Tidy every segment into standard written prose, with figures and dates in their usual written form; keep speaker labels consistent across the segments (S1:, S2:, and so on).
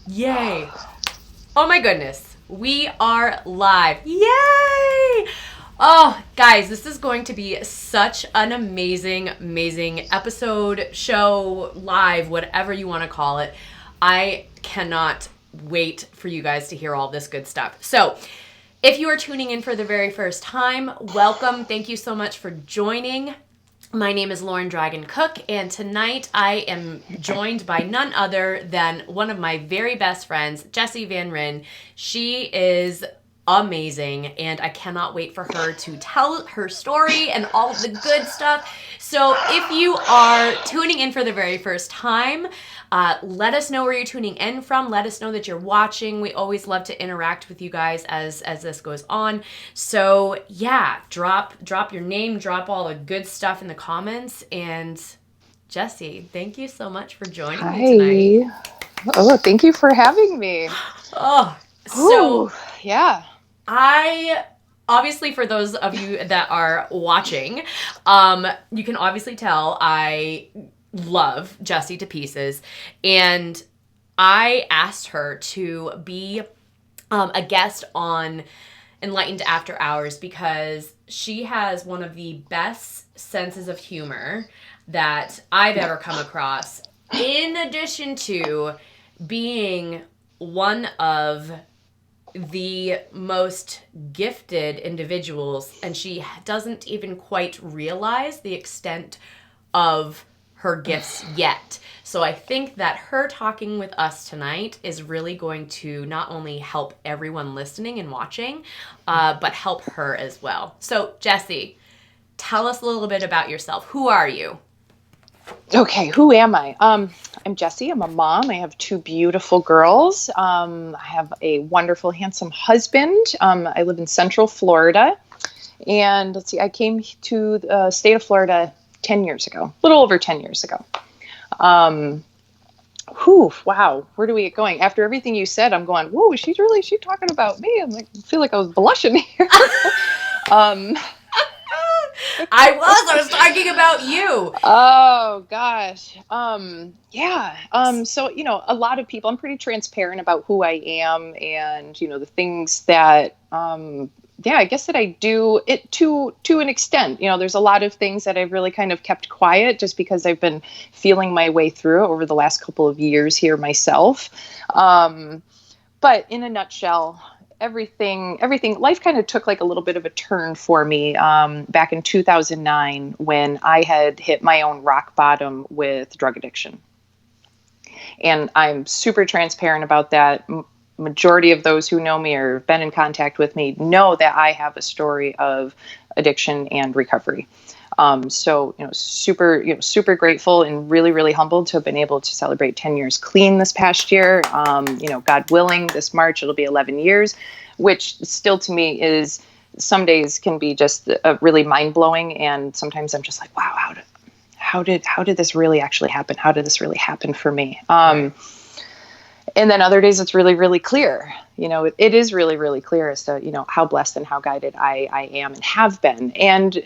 S1: Yay. Oh my goodness. We are live. Yay! Oh, guys, this is going to be such an amazing episode, show, live, whatever you want to call it. I cannot wait for you guys to hear all this good stuff. So, if you are tuning in for the very first time, welcome. Thank you so much for joining. My name is Lauren Dragon Cook, and tonight I am joined by none other than one of my very best friends, Jessie Van Ryn. She is amazing, and I cannot wait for her to tell her story and all of the good stuff. So if you are tuning in for the very first time, let us know where you're tuning in from. Let us know that you're watching. We always love to interact with you guys as this goes on. So yeah, drop your name, drop all the good stuff in the comments. And Jessie, thank you so much for joining me tonight.
S2: Oh, thank you for having me.
S1: Oh, so
S2: yeah.
S1: I obviously, for those of you that are watching, you can obviously tell I love Jessie to pieces, and I asked her to be a guest on Enlightened After Hours because she has one of the best senses of humor that I've ever come across, in addition to being one of the most gifted individuals, and she doesn't even quite realize the extent of her gifts yet. So I think that her talking with us tonight is really going to not only help everyone listening and watching, but help her as well. So Jessie, tell us a little bit about yourself. Who are you?
S2: Okay, who am I? I'm Jessie. I'm a mom. I have two beautiful girls. I have a wonderful, handsome husband. I live in Central Florida. And let's see, I came to the state of Florida 10 years ago, a little over 10 years ago. Wow, where do we get going? After everything you said, I'm going, whoa, she's talking about me. I'm like, I feel like I was blushing here.
S1: I was talking about you.
S2: Oh gosh. So, a lot of people, I'm pretty transparent about who I am and, the things that, I guess that I do it to an extent. There's a lot of things that I've really kind of kept quiet just because I've been feeling my way through over the last couple of years here myself. But in a nutshell, everything, life kind of took like a little bit of a turn for me back in 2009 when I had hit my own rock bottom with drug addiction. And I'm super transparent about that. Majority of those who know me or have been in contact with me know that I have a story of addiction and recovery. Super grateful and really, really humbled to have been able to celebrate 10 years clean this past year. God willing, this March, it'll be 11 years, which still to me is some days can be just really mind blowing. And sometimes I'm just like, wow, how did this really actually happen? How did this really happen for me? And then other days it's really, really clear. It is really, really clear as to, how blessed and how guided I am and have been. And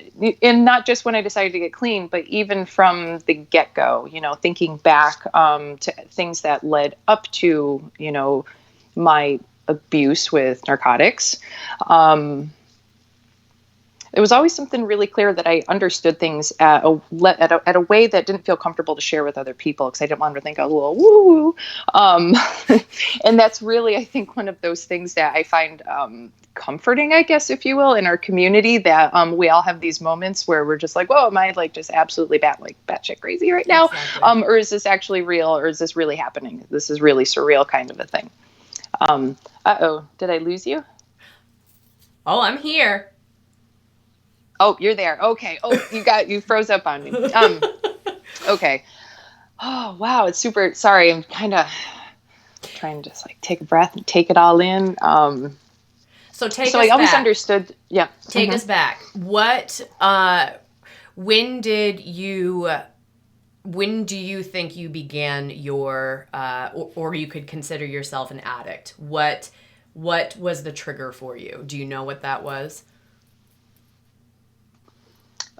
S2: not just when I decided to get clean, but even from the get-go, thinking back to things that led up to, my abuse with narcotics. It was always something really clear that I understood things at a way that didn't feel comfortable to share with other people because I didn't want to think, oh, woo. And that's really, I think, one of those things that I find comforting, I guess, if you will, in our community, that we all have these moments where we're just like, whoa, am I like just absolutely batshit crazy right now? Exactly. Or is this actually real? Or is this really happening? This is really surreal kind of a thing. Did I lose you?
S1: Oh, I'm here.
S2: Oh, you're there. Okay. Oh, you froze up on me. Okay. Oh, wow. It's super. Sorry. I'm kind of trying to just like take a breath and take it all in.
S1: So I
S2: always back. Understood. Yeah.
S1: Take us back. When do you think you began your, or you could consider yourself an addict? What was the trigger for you? Do you know what that was?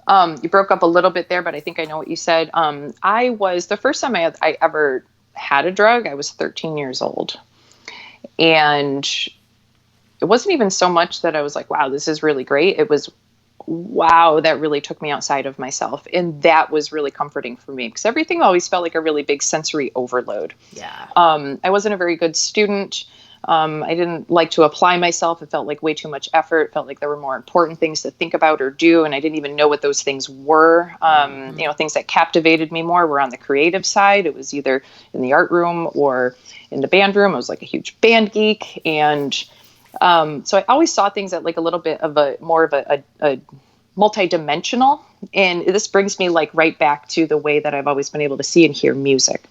S2: You broke up a little bit there, but I think I know what you said. I was the first time I ever had a drug, I was 13 years old. And it wasn't even so much that I was like, wow, this is really great. It was, wow, that really took me outside of myself. And that was really comforting for me because everything always felt like a really big sensory overload.
S1: Yeah.
S2: I wasn't a very good student. I didn't like to apply myself. It felt like way too much effort. It felt like there were more important things to think about or do. And I didn't even know what those things were. Things that captivated me more were on the creative side. It was either in the art room or in the band room. I was like a huge band geek. And so I always saw things at like a little bit of a more of a multi-dimensional. And this brings me like right back to the way that I've always been able to see and hear music.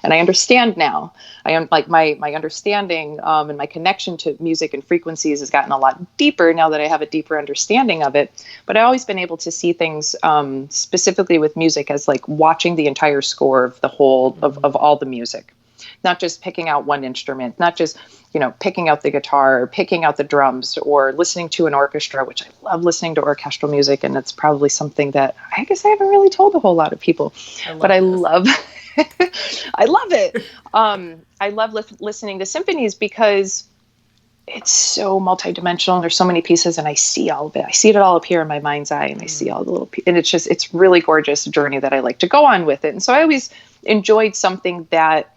S2: And I understand now. I am like my understanding and my connection to music and frequencies has gotten a lot deeper now that I have a deeper understanding of it. But I've always been able to see things specifically with music as like watching the entire score of the whole of all the music. Not just picking out one instrument, not just, picking out the guitar or picking out the drums or listening to an orchestra, which I love listening to orchestral music. And it's probably something that I guess I haven't really told a whole lot of people, but I love, I love it. I love listening to symphonies because it's so multidimensional. And there's so many pieces and I see all of it. I see it all up here in my mind's eye and I see all the little pieces. And it's really gorgeous journey that I like to go on with it. And so I always enjoyed something that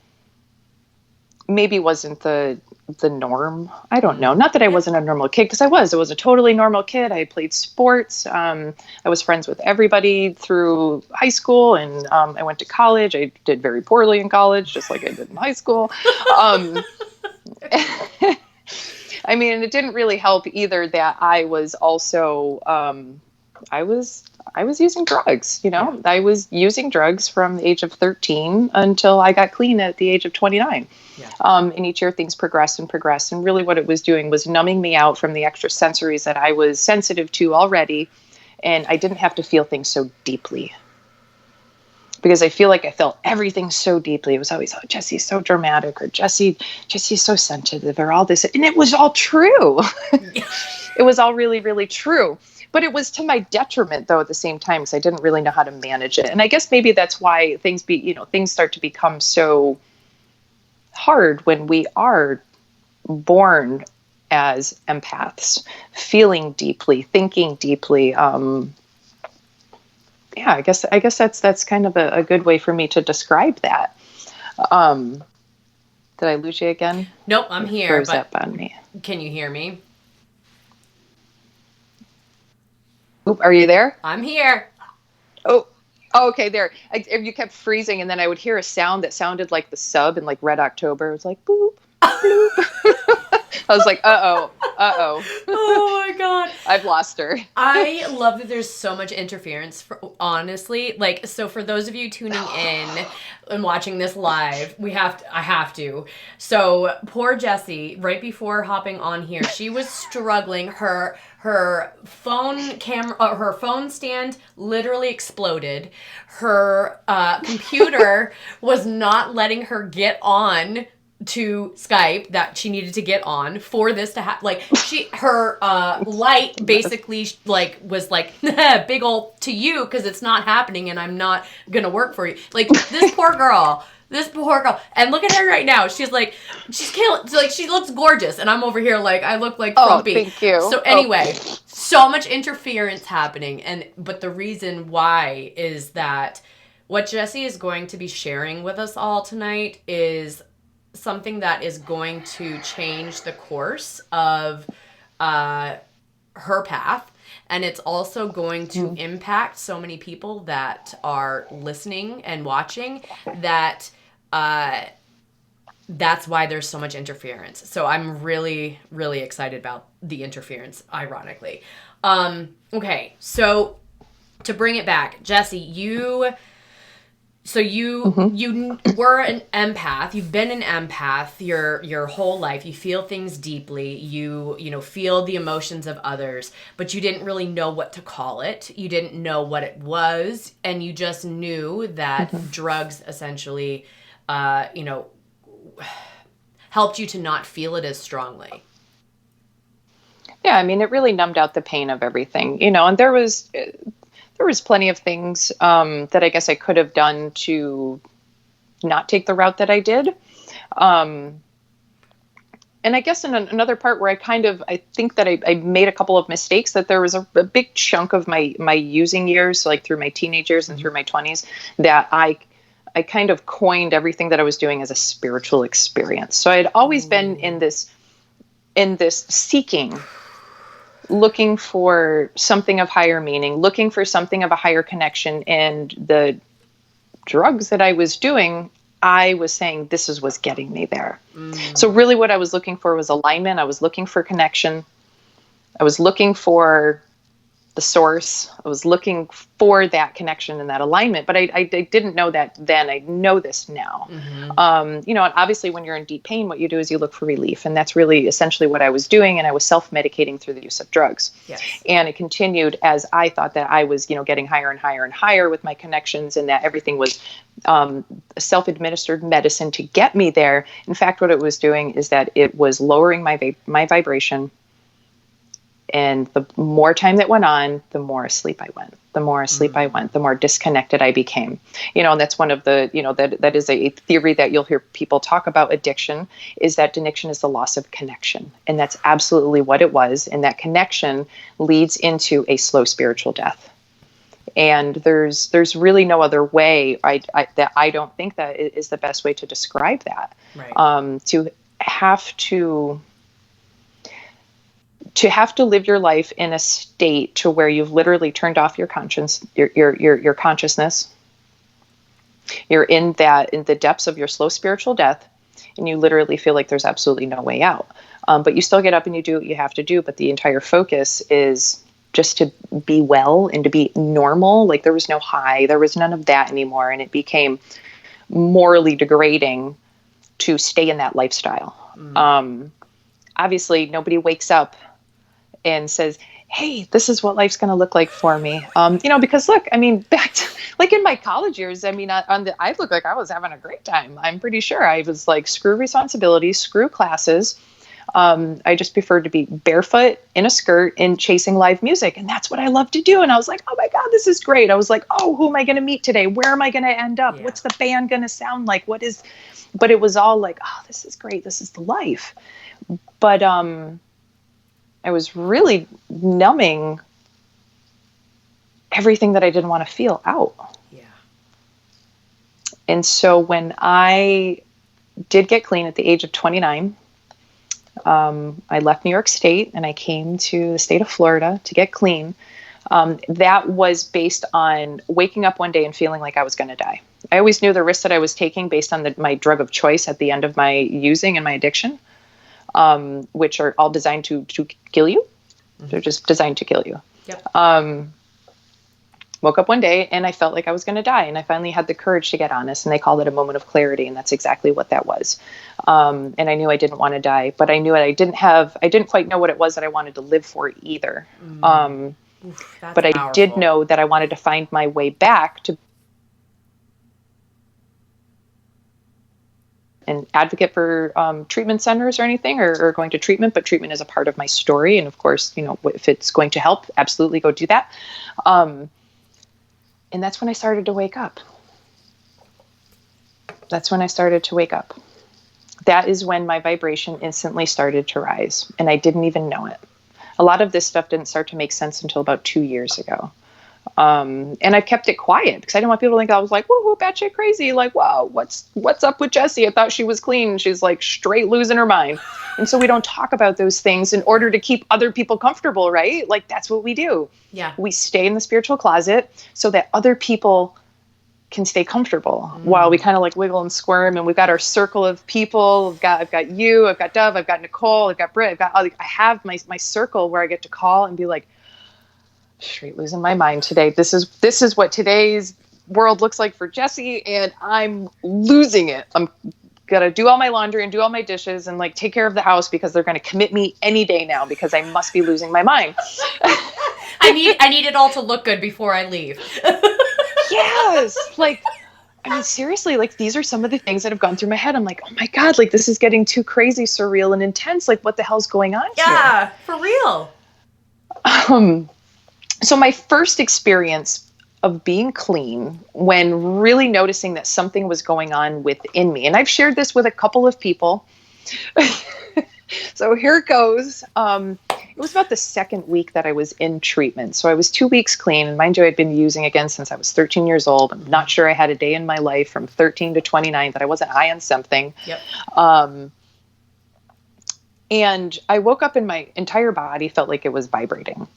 S2: maybe wasn't the norm. I don't know. Not that I wasn't a normal kid, because I was a totally normal kid. I played sports. I was friends with everybody through high school, and I went to college. I did very poorly in college, just like I did in high school. I mean, it didn't really help either that I was also, I was using drugs, Yeah. I was using drugs from the age of 13 until I got clean at the age of 29. Yeah. And each year things progressed and progressed. And really what it was doing was numbing me out from the extra sensories that I was sensitive to already. And I didn't have to feel things so deeply. Because I feel like I felt everything so deeply. It was always, oh, Jessie's so dramatic, or Jessie's so sensitive, or all this. And it was all true. It was all really, really true. But it was to my detriment, though, at the same time, because I didn't really know how to manage it. And I guess maybe that's why things start to become so hard when we are born as empaths, feeling deeply, thinking deeply. I guess that's kind of a good way for me to describe that. Did I lose you again?
S1: Nope, I'm here.
S2: Froze up on me.
S1: Can you hear me?
S2: Oop, are you there?
S1: I'm here.
S2: Oh, okay, there. You kept freezing, and then I would hear a sound that sounded like the sub in like Red October. It was like boop, boop. I was like, uh-oh.
S1: Oh my God.
S2: I've lost her.
S1: I love that there's so much interference, honestly. So for those of you tuning in and watching this live, I have to. So poor Jessie, right before hopping on here, she was struggling. Her phone stand literally exploded. Her computer was not letting her get on to Skype that she needed to get on for this to happen. Her light basically was big ol' to you because it's not happening and I'm not gonna work for you. This poor girl. And look at her right now. She's killing. She looks gorgeous, and I'm over here I look like frumpy.
S2: Oh, thank you.
S1: So anyway, so much interference happening, but the reason why is that what Jessie is going to be sharing with us all tonight is something that is going to change the course of her path. And it's also going to impact so many people that are listening and watching that that's why there's so much interference. So I'm really, really excited about the interference, ironically. Okay, so to bring it back, Jessie, you were an empath. You've been an empath your whole life. You feel things deeply. You feel the emotions of others, but you didn't really know what to call it. You didn't know what it was, and you just knew that drugs essentially, helped you to not feel it as strongly.
S2: Yeah, I mean, it really numbed out the pain of everything, and there was plenty of things that I guess I could have done to, not take the route that I did. And I guess in another part where I think that I made a couple of mistakes, that there was a big chunk of my using years, so like through my teenage years and through my 20s, that I kind of coined everything that I was doing as a spiritual experience. So I had always been in this seeking, looking for something of higher meaning, looking for something of a higher connection. And the drugs that I was doing, I was saying this is what's getting me there. So really what I was looking for was alignment. I was looking for connection. I was looking for the source. I was looking for that connection and that alignment, but I didn't know that then. I know this now. And obviously when you're in deep pain, what you do is you look for relief. And that's really essentially what I was doing. And I was self-medicating through the use of drugs. Yes. And it continued as I thought that I was, getting higher and higher and higher with my connections, and that everything was self-administered medicine to get me there. In fact, what it was doing is that it was lowering my vibration. And the more time that went on, the more asleep I went. The more asleep I went, the more disconnected I became. And that's one of the, that is a theory that you'll hear people talk about addiction, is that addiction is the loss of connection. And that's absolutely what it was. And that connection leads into a slow spiritual death. And there's really no other way that I don't think that is the best way to describe that. Right. To have to live your life in a state to where you've literally turned off your conscience, your consciousness. You're in the depths of your slow spiritual death, and you literally feel like there's absolutely no way out. But you still get up and you do what you have to do. But the entire focus is just to be well and to be normal. Like there was no high, there was none of that anymore. And it became morally degrading to stay in that lifestyle. Obviously nobody wakes up and says, hey, this is what life's going to look like for me. Because look, back to, like in my college years, I looked like I was having a great time. I'm pretty sure I was like, screw responsibilities, screw classes. I just preferred to be barefoot in a skirt and chasing live music. And that's what I love to do. And I was like, oh my God, this is great. I was like, oh, who am I going to meet today? Where am I going to end up? Yeah. What's the band going to sound like? But it was all like, oh, this is great. This is the life. But, I was really numbing everything that I didn't want to feel out. Yeah. And so when I did get clean at the age of 29, I left New York State and I came to the state of Florida to get clean. That was based on waking up one day and feeling like I was going to die. I always knew the risks that I was taking based on my drug of choice at the end of my using and my addiction. Which are all designed to kill you. They're just designed to kill you. Yep. Woke up one day and I felt like I was going to die. And I finally had the courage to get honest, and they called it a moment of clarity. And that's exactly what that was. And I knew I didn't want to die, but I knew I didn't quite know what it was that I wanted to live for either. But I did know that I wanted to find my way back to an advocate for treatment centers or anything, or going to treatment, but treatment is a part of my story. And of course, if it's going to help, absolutely go do that. And that's when I started to wake up. That is when my vibration instantly started to rise, and I didn't even know it. A lot of this stuff didn't start to make sense until about 2 years ago. And I kept it quiet because I didn't want people to think I was like, woo, batshit crazy. Like, wow, what's up with Jessie? I thought she was clean. She's like straight losing her mind. And so we don't talk about those things in order to keep other people comfortable, right? Like that's what we do. Yeah. We stay in the spiritual closet so that other people can stay comfortable while we kind of like wiggle and squirm. And we've got our circle of people. I've got you, I've got Dove, I've got Nicole, I've got Britt, I have my circle where I get to call and be like, straight losing my mind today. This is what today's world looks like for Jessie, and I'm losing it. I'm gonna do all my laundry and do all my dishes and like take care of the house because they're gonna commit me any day now because I must be losing my mind.
S1: I need it all to look good before I leave.
S2: Yes, seriously, like these are some of the things that have gone through my head. I'm like, oh my God, like this is getting too crazy, surreal, and intense. Like what the hell's going on here?
S1: Yeah, for real.
S2: So my first experience of being clean when really noticing that something was going on within me. And I've shared this with a couple of people. So here it goes. It was about the second week that I was in treatment. So I was 2 weeks clean. And mind you, I'd been using again since I was 13 years old. I'm not sure I had a day in my life from 13 to 29 that I wasn't high on something.
S1: Yep.
S2: And I woke up and my entire body felt like it was vibrating.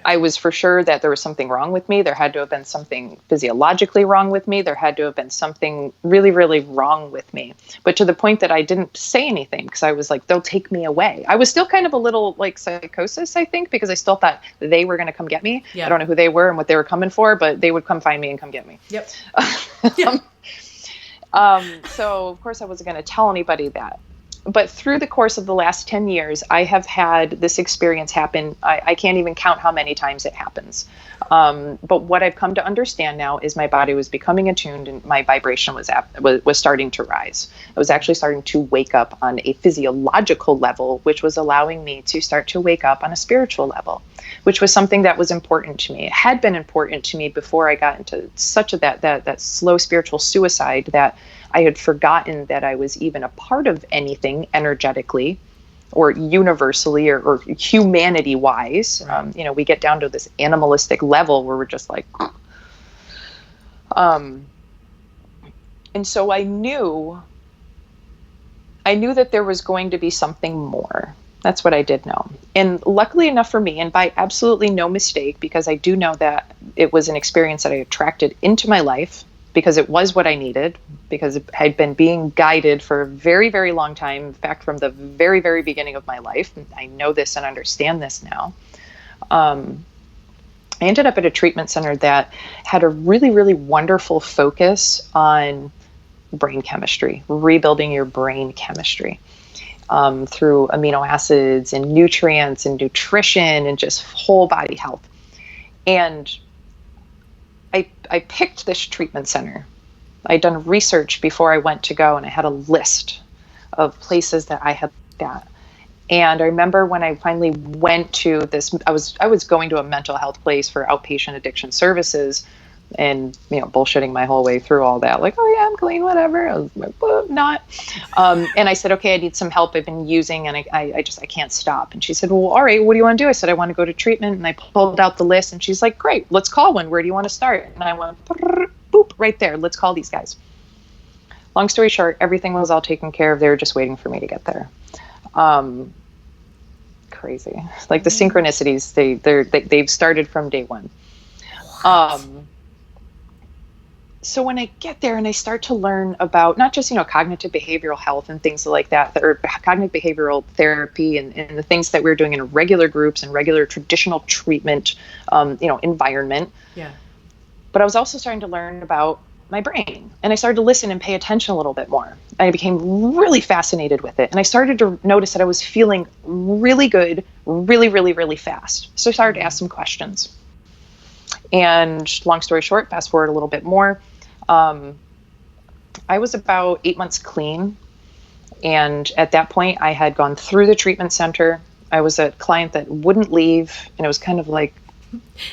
S2: I was for sure that there was something wrong with me. There had to have been something physiologically wrong with me. There had to have been something really, really wrong with me. But to the point that I didn't say anything because I was like, they'll take me away. I was still kind of a little like psychosis, I think, because I still thought they were going to come get me. Yeah. I don't know who they were and what they were coming for, but they would come find me and come get me.
S1: Yep.
S2: So of course I wasn't going to tell anybody that. But through the course of the last 10 years, I have had this experience happen. I can't even count how many times it happens. But what I've come to understand now is my body was becoming attuned and my vibration was starting to rise. I was actually starting to wake up on a physiological level, which was allowing me to start to wake up on a spiritual level, which was something that was important to me. It had been important to me before I got into such a that slow spiritual suicide that I had forgotten that I was even a part of anything energetically or universally or humanity wise. Right. We get down to this animalistic level where we're just like, and so I knew that there was going to be something more. That's what I did know. And luckily enough for me, and by absolutely no mistake, because I do know that it was an experience that I attracted into my life, because it was what I needed, because it had been being guided for a very, very long time. In fact, from the very, very beginning of my life, I know this and understand this now. I ended up at a treatment center that had a really, really wonderful focus on brain chemistry, rebuilding your brain chemistry through amino acids and nutrients and nutrition and just whole body health. And I picked this treatment center. I'd done research before I went to go, and I had a list of places that I had looked at. And I remember when I finally went to this, I was going to a mental health place for outpatient addiction services, and bullshitting my whole way through all that, like, oh yeah, I'm clean, whatever. I was like, well, not. And I said, okay, I need some help. I've been using, and I can't stop. And she said, well, all right, what do you want to do? I said, I want to go to treatment. And I pulled out the list, and she's like, great, let's call one. Where do you want to start? And I went, boop, right there. Let's call these guys. Long story short, everything was all taken care of. They were just waiting for me to get there. Crazy. Like the synchronicities, they've started from day one. So when I get there and I start to learn about not just, cognitive behavioral health and things like that, or cognitive behavioral therapy and the things that we're doing in regular groups and regular traditional treatment, environment. Yeah. But I was also starting to learn about my brain, and I started to listen and pay attention a little bit more. And I became really fascinated with it. And I started to notice that I was feeling really good, really, really, really fast. So I started to ask some questions. And long story short, fast forward a little bit more. I was about 8 months clean. And at that point, I had gone through the treatment center. I was a client that wouldn't leave. And it was kind of like,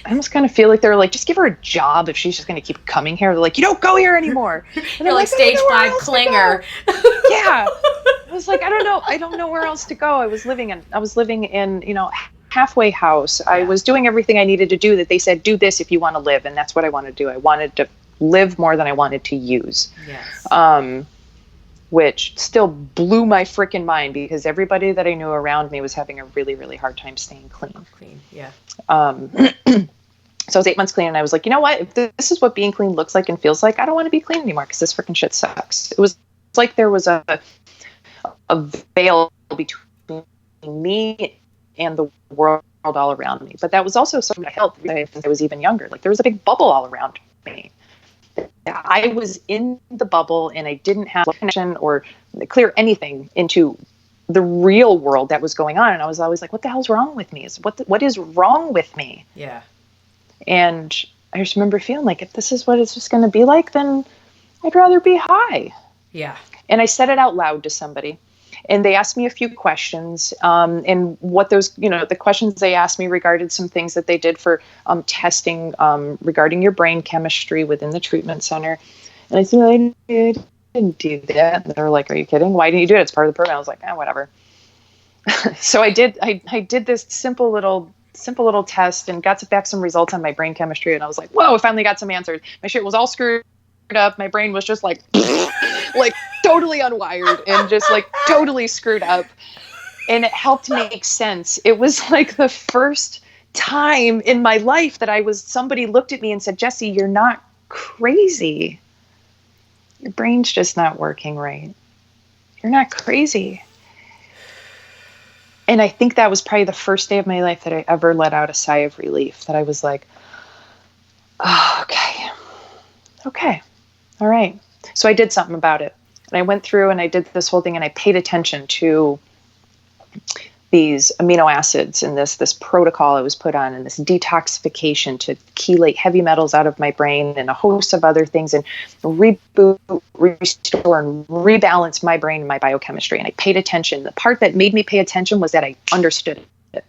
S2: I almost kind of feel like they were like, just give her a job if she's just going to keep coming here. They're like, you don't go here anymore. And
S1: you're like stage 5 clinger.
S2: Yeah. I was like, I don't know where else to go. I was living in, halfway house. Yeah. I was doing everything I needed to do that they said, do this if you want to live. And that's what I wanted to do. I wanted to live more than I wanted to use. Yes. Which still blew my freaking mind because everybody that I knew around me was having a really, really hard time staying clean.
S1: Yeah.
S2: So I was 8 months clean, and I was like, you know what? If this is what being clean looks like and feels like, I don't want to be clean anymore because this freaking shit sucks. It was like there was a veil between me and the world all around me. But that was also something I held since I was even younger. Like there was a big bubble all around me. I was in the bubble and I didn't have a connection or clear anything into the real world that was going on. And I was always like, what the hell's wrong with me? What is wrong with me?
S1: Yeah.
S2: And I just remember feeling like, if this is what it's just going to be like, then I'd rather be high.
S1: Yeah.
S2: And I said it out loud to somebody. And they asked me a few questions, and what those, the questions they asked me regarded some things that they did for testing regarding your brain chemistry within the treatment center. And I said, I didn't do that. And they were like, are you kidding? Why didn't you do it? It's part of the program. I was like, whatever. So I did this simple little test and got back some results on my brain chemistry. And I was like, whoa, I finally got some answers. My shit was all screwed up. My brain was just like totally unwired and just like totally screwed up. And it helped make sense. It was like the first time in my life that somebody looked at me and said, Jessie, you're not crazy. Your brain's just not working right. You're not crazy. And I think that was probably the first day of my life that I ever let out a sigh of relief, that I was like, oh, okay. All right. So I did something about it. And I went through and I did this whole thing and I paid attention to these amino acids and this protocol I was put on and this detoxification to chelate heavy metals out of my brain and a host of other things and reboot, restore, and rebalance my brain and my biochemistry. And I paid attention. The part that made me pay attention was that I understood it.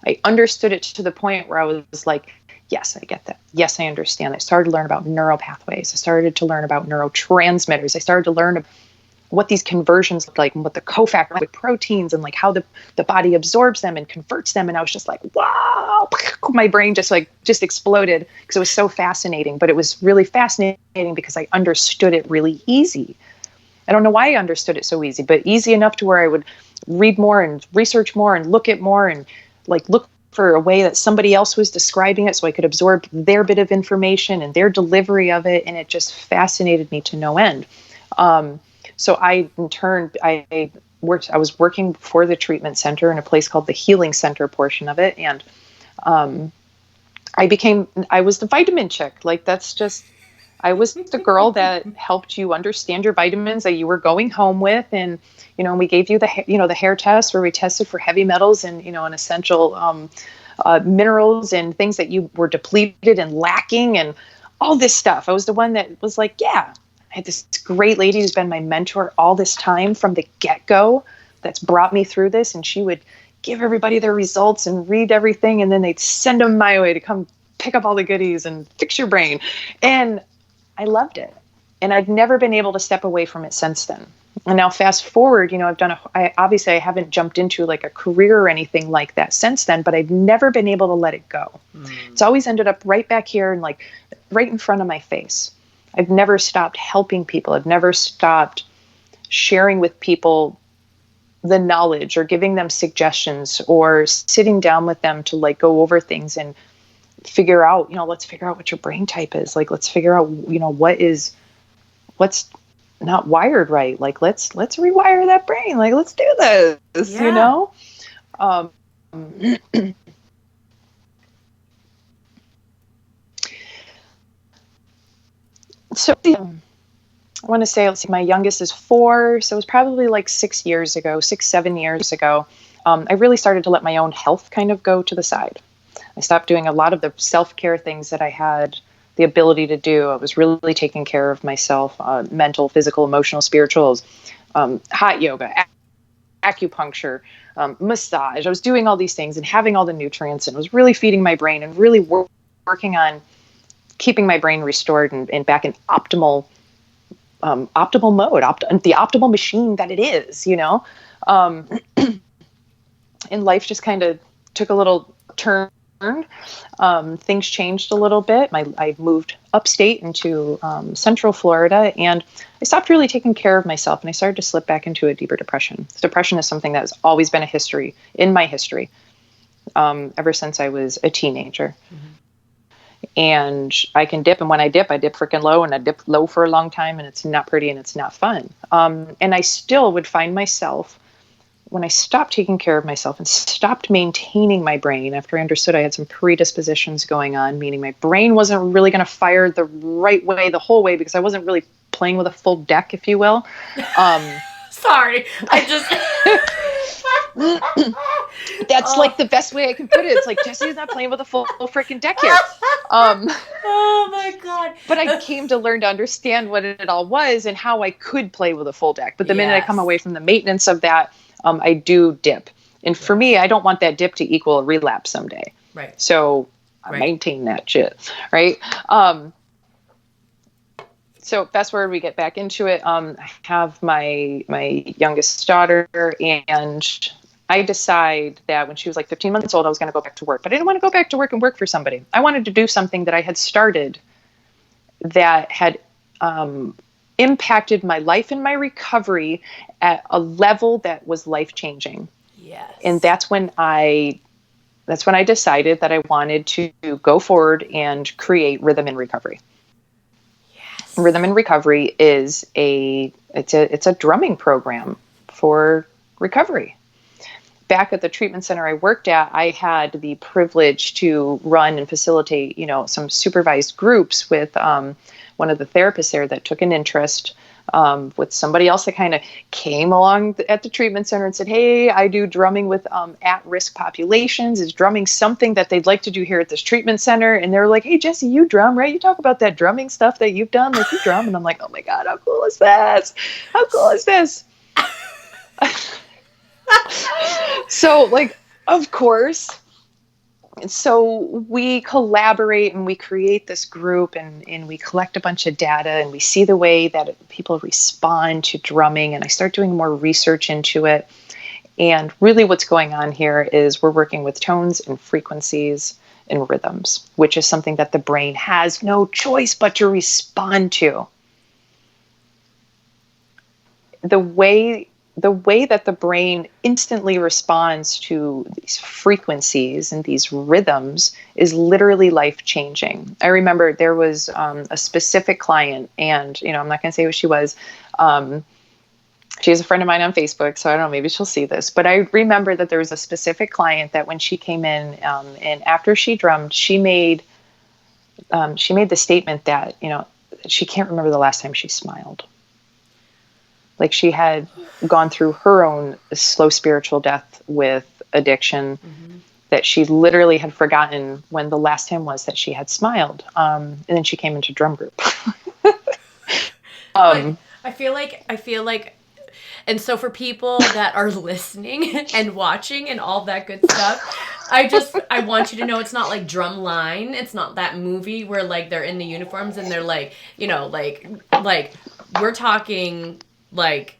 S2: I understood it to the point where I was like, yes, I get that. Yes, I understand. I started to learn about neural pathways. I started to learn about neurotransmitters. I started to learn what these conversions look like and what the cofactors with proteins and like how the body absorbs them and converts them. And I was just like, wow, my brain just exploded because it was so fascinating. But it was really fascinating because I understood it really easy. I don't know why I understood it so easy, but easy enough to where I would read more and research more and look at more and like look for a way that somebody else was describing it so I could absorb their bit of information and their delivery of it. And it just fascinated me to no end. So I, in turn, I was working for the treatment center in a place called the healing center portion of it. And I was the vitamin chick. Like, I was the girl that helped you understand your vitamins that you were going home with. And, we gave you the hair test where we tested for heavy metals and, and essential minerals and things that you were depleted and lacking and all this stuff. I was the one that was like, yeah. I had this great lady who's been my mentor all this time from the get-go that's brought me through this. And she would give everybody their results and read everything. And then they'd send them my way to come pick up all the goodies and fix your brain. And I loved it. And I've never been able to step away from it since then. And now fast forward, obviously I haven't jumped into like a career or anything like that since then, but I've never been able to let it go. It's always ended up right back here and like right in front of my face. I've never stopped helping people. I've never stopped sharing with people the knowledge or giving them suggestions or sitting down with them to like go over things and figure out, let's figure out what your brain type is. Like, let's figure out, what's not wired right. Like, let's rewire that brain. Like, let's do this, So I want to say, my youngest is 4. So it was probably like 7 years ago. I really started to let my own health kind of go to the side. I stopped doing a lot of the self-care things that I had the ability to do. I was really taking care of myself, mental, physical, emotional, spirituals, hot yoga, acupuncture, massage. I was doing all these things and having all the nutrients and was really feeding my brain and really working on keeping my brain restored and back in optimal mode, the optimal machine that it is, and life just kind of took a little turn. Things changed a little bit. I moved upstate into Central Florida, and I stopped really taking care of myself, and I started to slip back into a deeper depression. Depression is something that has always been in my history, ever since I was a teenager. Mm-hmm. And I can dip, and when I dip freaking low, and I dip low for a long time, and it's not pretty and it's not fun. And I still would find myself, when I stopped taking care of myself and stopped maintaining my brain after I understood I had some predispositions going on, meaning my brain wasn't really going to fire the right way the whole way because I wasn't really playing with a full deck, if you will.
S1: Sorry, I just...
S2: That's like the best way I can put it. It's like, Jessie's not playing with a full freaking deck here.
S1: Oh my God.
S2: But I came to learn to understand what it all was and how I could play with a full deck. But the minute I come away from the maintenance of that, I do dip. And for me, I don't want that dip to equal a relapse someday.
S1: Right.
S2: So I maintain that shit. Right. So fast forward, we get back into it. I have my youngest daughter, and I decide that when she was like 15 months old, I was going to go back to work. But I didn't want to go back to work and work for somebody. I wanted to do something that I had started that had impacted my life and my recovery at a level that was life-changing.
S1: Yes.
S2: And that's when I decided that I wanted to go forward and create Rhythm in Recovery. Yes. Rhythm in Recovery is it's a drumming program for recovery. Back at the treatment center I worked at, I had the privilege to run and facilitate, some supervised groups with one of the therapists there that took an interest with somebody else that kind of came along at the treatment center and said, hey, I do drumming with at-risk populations. Is drumming something that they'd like to do here at this treatment center? And they're like, hey, Jessie, you drum, right? You talk about that drumming stuff that you've done, like you drum. And I'm like, oh my God, how cool is this? How cool is this? So, of course. So we collaborate and we create this group and we collect a bunch of data and we see the way that people respond to drumming. And I start doing more research into it. And really what's going on here is we're working with tones and frequencies and rhythms, which is something that the brain has no choice but to respond to. The way that the brain instantly responds to these frequencies and these rhythms is literally life-changing. I remember there was a specific client, and I'm not going to say who she was. She's a friend of mine on Facebook, so I don't know, maybe she'll see this. But I remember that there was a specific client that when she came in, and after she drummed, she made the statement that she can't remember the last time she smiled. Like she had gone through her own slow spiritual death with addiction, that she literally had forgotten when the last time was that she had smiled. And then she came into drum group.
S1: I feel like, and so for people that are listening and watching and all that good stuff, I want you to know it's not like Drumline. It's not that movie where like they're in the uniforms and they're like, like we're talking like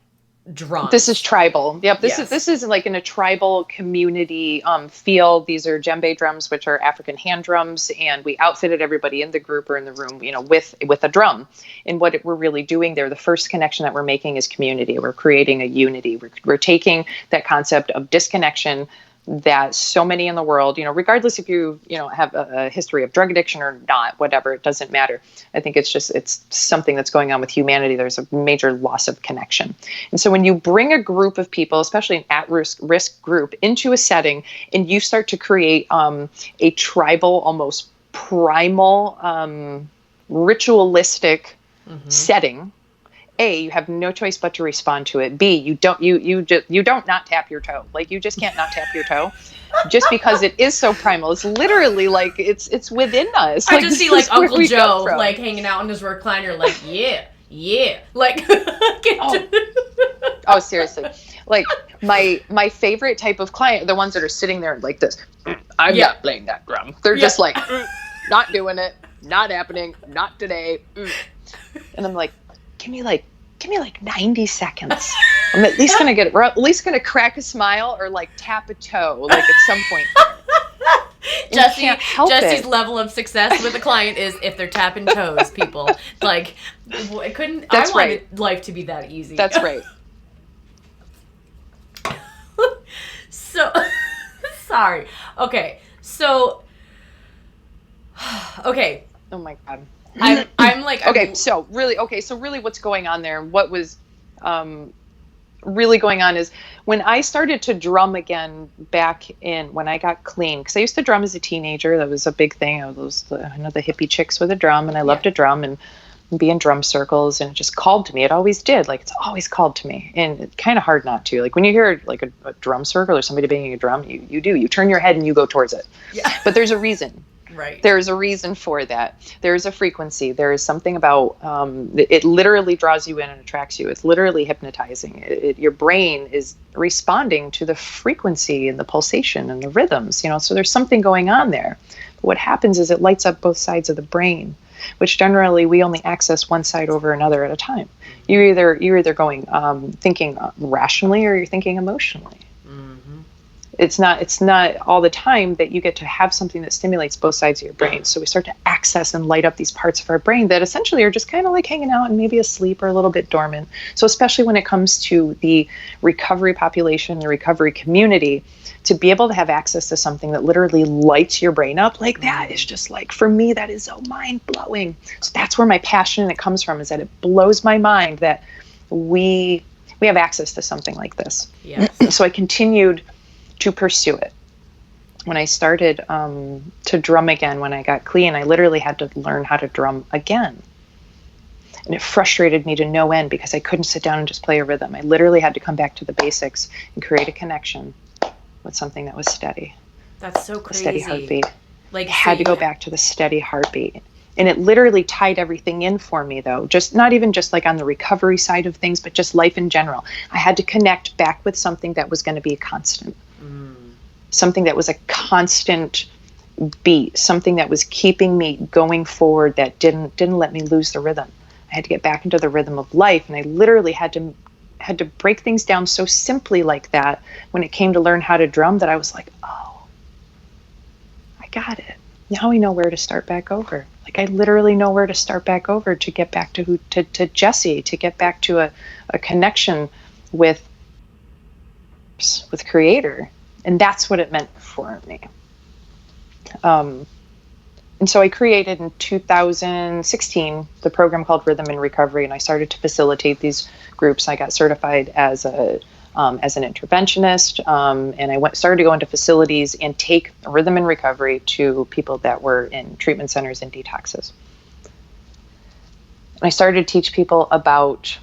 S1: drums.
S2: This is tribal. Yep. This is like in a tribal community feel. These are djembe drums, which are African hand drums, and we outfitted everybody in the group or in the room, with a drum. And what we're really doing there, the first connection that we're making is community. We're creating a unity. We're taking that concept of disconnection that so many in the world, regardless if you have a history of drug addiction or not, whatever, it doesn't matter. I think it's something that's going on with humanity. There's a major loss of connection. And so when you bring a group of people, especially an at-risk group, into a setting and you start to create a tribal, almost primal, ritualistic setting, A, you have no choice but to respond to it. B, you don't not tap your toe. Like you just can't not tap your toe, just because it is so primal. It's literally like it's within us.
S1: I just see like Uncle Joe like hanging out in his recliner, like yeah, like.
S2: Oh, seriously, like my favorite type of client are the ones that are sitting there like this. I'm not playing that drum. They're just like not doing it, not happening, not today. And I'm like, Give me like 90 seconds. I'm at least we're at least gonna crack a smile or like tap a toe, like at some point.
S1: Jessie's level of success with a client is if they're tapping toes, people. Like I wanted life to be that easy.
S2: That's right.
S1: So sorry. Okay. So okay.
S2: Oh my God.
S1: I'm like
S2: So really what's going on there, what was really going on is when I started to drum again back when I got clean, because I used to drum as a teenager. That was a big thing. I know the hippie chicks with a drum, and I loved to drum. And and be in drum circles, and it just called to me. It always did. Like, it's always called to me, and it's kind of hard not to. Like, when you hear like a drum circle or somebody banging a drum, you turn your head and you go towards it.
S1: Yeah.
S2: But there's a reason.
S1: Right.
S2: There's a reason for that. There's a frequency. There is something about it literally draws you in and attracts you. It's literally hypnotizing. Your brain is responding to the frequency and the pulsation and the rhythms, so there's something going on there. But what happens is it lights up both sides of the brain, which generally we only access one side over another at a time. You're either going thinking rationally, or you're thinking emotionally. It's not all the time that you get to have something that stimulates both sides of your brain. So we start to access and light up these parts of our brain that essentially are just kind of like hanging out and maybe asleep or a little bit dormant. So especially when it comes to the recovery population, the recovery community, to be able to have access to something that literally lights your brain up like that is just like, for me, that is so mind blowing. So that's where my passion comes from, is that it blows my mind that we have access to something like this.
S1: Yes.
S2: So I continued to pursue it. When I started to drum again, when I got clean, I literally had to learn how to drum again. And it frustrated me to no end because I couldn't sit down and just play a rhythm. I literally had to come back to the basics and create a connection with something that was steady.
S1: That's so crazy.
S2: A steady heartbeat.
S1: Like,
S2: I had to go back to the steady heartbeat. And it literally tied everything in for me, though. Not even just like on the recovery side of things, but just life in general. I had to connect back with something that was going to be a constant. Something that was a constant beat, something that was keeping me going forward, that didn't let me lose the rhythm. I had to get back into the rhythm of life, and I literally had to break things down so simply like that when it came to learn how to drum, that I was like, oh, I got it. Now we know where to start back over. Like, I literally know where to start back over to get back to Jessie, to get back to a connection with Creator. And that's what it meant for me. And so I created in 2016 the program called Rhythm and Recovery, and I started to facilitate these groups. I got certified as an interventionist, and I started to go into facilities and take Rhythm and Recovery to people that were in treatment centers and detoxes. And I started to teach people about